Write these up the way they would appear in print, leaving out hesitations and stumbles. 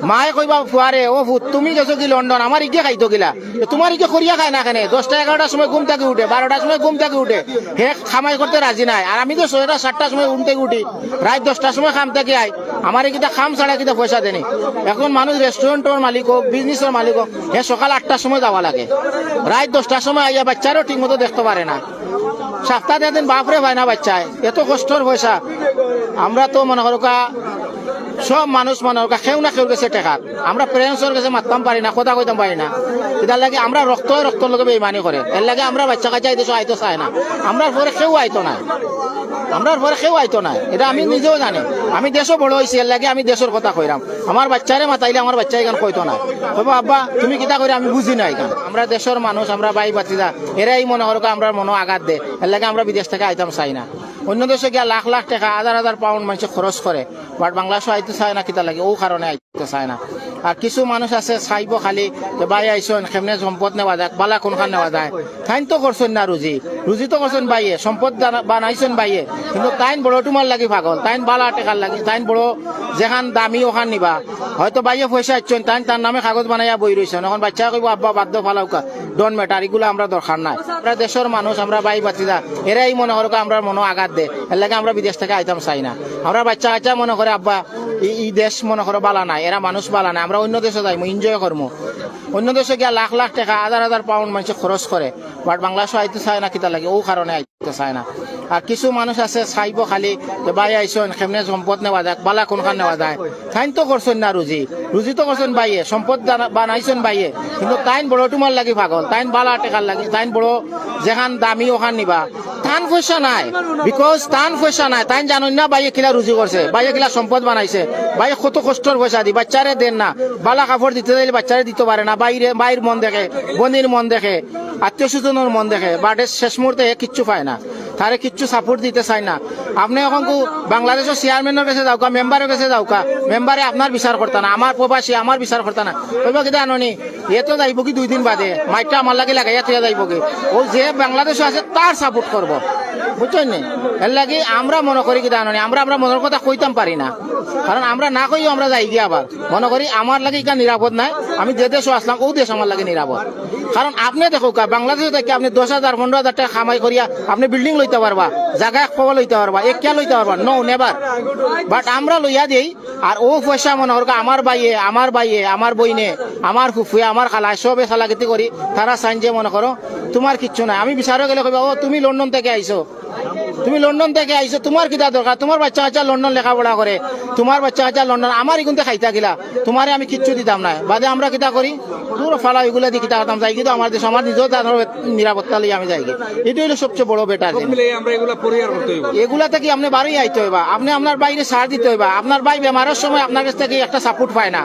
মায়ে কইবা ফুয়ারে ও ফুট তুমি গেছো কি লন্ডন আমার ইকে খাইতো গিলা তোমার ইকে করিয়া খায় না কেনে 10টা 11টার সময় ঘুম থেকে উঠে 12টার সময় ঘুম থেকে উঠে হে খামাই করতে রাজি নাই আর আমি তো 6টা 7টার সময় ঘুম থেকে উঠি রাত 10টার সময় খাম থেকে আই আমার কিটা খাম ছাড়া কিটা পয়সা দেনি এখন মানুষ রেস্টুরেন্টের মালিক হোক বিজনেসের মালিক হোক হে সকাল 8টার সময় যাওয়া লাগে রাত 10টার সময় আইয়া বাচ্চারও ঠিক মতো দেখতে পারে না সপ্তাহে দিন বাপরে ভাই না বাচ্চায় এত কষ্টর পয়সা আমরা তো মনে করো সব মানুষ মনে কেউ না কেউ গেছে টেকাত আমরা প্যারেন্টসের কাছে মারতাম পারি না কথা কইতাম পারি না এটার লাগে আমরা রক্তর লগে বেইমানি করে এর লাগে আমরা বাচ্চা কাচ্চা দেশে আইতো চাই না আমরা পরে কেউ আইতো না আমরা পরে কেউ আইতো না এটা আমি নিজেও জানি আমি দেশও বড় হয়েছি এর লাগে আমি দেশের কথা কইরাম আমার বাচ্চারে মাতাইলে আমার বাচ্চা এখান কইতো না কইব আব্বা তুমি কিতা করে আমি বুঝি না এখান আমরা দেশের মানুষ আমরা ভাই বাতিদা এরাই মনে করো আমরা মনে আঘাত দে এর লাগে আমরা বিদেশ থেকে আইতাম চাই না অন্য দেশে গিয়া লাখ লাখ টাকা 1000 পাউন্ড মানুষ খরচ করে বাট বাংলাদেশে আইতে চায় না কিতা লাগে ও কারণে আইতে চায় না আর কিছু মানুষ আছে চাইব খালি বাই আইসন কেমনে সম্পদ নেওয়া যায় বালা কোনখান নেওয়া যায় তাইন তো করছেন না রুজি তো করছেন বাইয়ে সম্পদ বানাইছেন বাইয়ে কিন্তু তাইন বড় তোমার লাগি পাগল তাইন বালা টেকার লাগি তাইন বড় যেখান দামি ওখান নিবা হয়তো বাইয়ে পয়সা আইছেন তাইন তার নামে কাগজ বানাইয়া বই রয়েছেন এখন বাচ্চা কইব আব্বা বাধ্য ফালাউকা ডন ম্যাটার এগুলো আমরা দরকার নাই আমরা দেশের মানুষ আমরা ভাই বাতিদা এরাই মনে করো আমরা মনে আঘাত দে এর লাগে আমরা বিদেশ থেকে আইতাম চাই না আমরা বাচ্চা কাচ্চা মনে করে আব্বা এই দেশ মনে করো বালা নাই এরা মানুষ বালা নাই আমরা অন্য দেশে যাইমু এনজয় করবো অন্য দেশে গিয়া লাখ লাখ টাকা 1000 পাউন্ড মানুষ খরচ করে বাট বাংলাদেশে আইতে চায় না কিতা লাগে ও কারণে আইতে চায় না আর কিছু মানুষ আছে চাইব খালি বাই আইসন কেমনে সম্পদ নেওয়া যায় বালা কোনখান নেওয়া যায় তাইন তো করছেন না রুজি তো করছেন বাইয়ে সম্পদ বানাইছেন বাইয়ে কিন্তু তাইন বড় তোমার লাগি পাগল তাইন বালা টেকার লাগি তাইন বড় যেখান দামি ওখান নিবা টান পয়সা নাই বিকজ টান পয়সা নাই তাই জানেন না বাইয়ে কিলা রুজি করছে বাইয়ে কিলা সম্পদ বানাইছে বাইয়ে কত কষ্টর পয়সা দি বাচ্চারে দেন না বালা কাপড় দিতে দিলে বাচ্চারে দিতে পারে না বাইর মন দেখে বনির মন দেখে আত্মীয় স্বজনের মন দেখে বাট শেষ মুহূর্তে কিচ্ছু পায় না তারে কিচ্ছু সাপোর্ট দিতে চায় না আপনি এখন বাংলাদেশের চেয়ারম্যানের কাছে যাওকা মেম্বারের কাছে যাওকা মেম্বারে আপনার বিচার করতা না আমার প্রবাসী আমার বিচার করতা না কইব কি আননি এ তো যাইব কি 2 দিন বাদে মাইকটা আমার লাগে লাগাইয়া তুই যাইব কি ও যে বাংলাদেশে আছে তার সাপোর্ট করবো বুঝছেন নি এর লাগে আমরা মনে করি কি আননি আমরা মনের কথা কইতাম পারি না কারণ আমরা না কইও আমরা যাই গিয়ে আবার মনে করি আমার লাগে ইকা নিরাপদ নাই আমি যে দেশে আসলাম ও দেশ আমার লাগে নিরাপদ কারণ আপনি দেখো বাংলাদেশে থেকে আপনি 10,000 15,000 টাকা কামাই করিয়া আপনি বিল্ডিং লইতে পারবা জায়গা খবর লইতে পারবা একা লইতে পারবা নো নেভার বাট আমরা লইয়া দিই আর ও পয়সা মনে করো আমার বাইয়ে আমার বইনে আমার ফুফুয়ে আমার খালায় সবে খালাগিতি করি তারা চাইন যে মনে করো তোমার কিচ্ছু নাই আমি বিচারও গেলে কইবা ও তুমি লন্ডন থেকে আইছো তোমার কিতা দরকার তোমার বাচ্চা কাচ্চা লন্ডন লেখাপড়া করে তোমার বাচ্চা কাচ্চা লন্ডন আমারই কিন্তু খাইতা গিলা তোমারে আমি কিচ্ছু দিতাম না বাদে আমরা কিতা করি তোর ফালা এগুলা দিয়ে কিতা করতাম যাই কিন্তু আমার দেশ আমার নিজেও নিরাপত্তা লিয়ে আমি যাই এটি হলো সবচেয়ে বড় বেটার এগুলা থেকে আপনি বাড়ি আইতে হইবা আপনি আপনার বাইরে সার দিতে হইবা আপনার ভাই বেমারের সময় আপনার কাছ থেকে একটা সাপোর্ট পায় না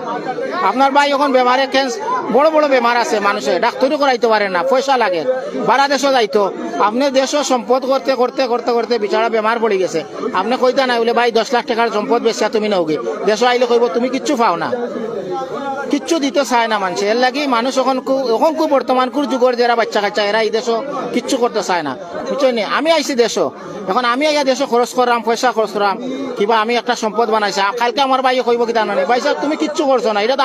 আপনার ভাই এখন বেমারে বড় বড় বেমার আছে মানুষের ডাক্তারও করাইতে পারে না পয়সা লাগে বারা দেশও যাইতো আপনি দেশও সম্পদ করতে করতে করতে করতে বিচারা বেমার পড়ে গেছে আপনি কইতা না বলে ভাই 10 লাখ টাকার সম্পদ বেচা তুমি নওগে দেশ আইলে কইব তুমি কিচ্ছু পাও না কিচ্ছু দিতে চায় না মানুষ এর লাগে মানুষ এখন বর্তমান যুগের যারা বাচ্চা কাচ্চা এরা এই দেশও কিচ্ছু করতে চায় না বুঝছেন আমি আইছি দেশও এখন আমি আইয়া দেশও খরচ করাম পয়সা খরচ করাম কিবা আমি একটা সম্পদ বানাইছি কালকে আমার ভাই কইব কি জানো ভাই সাহেব তুমি কিচ্ছু করছো না এটা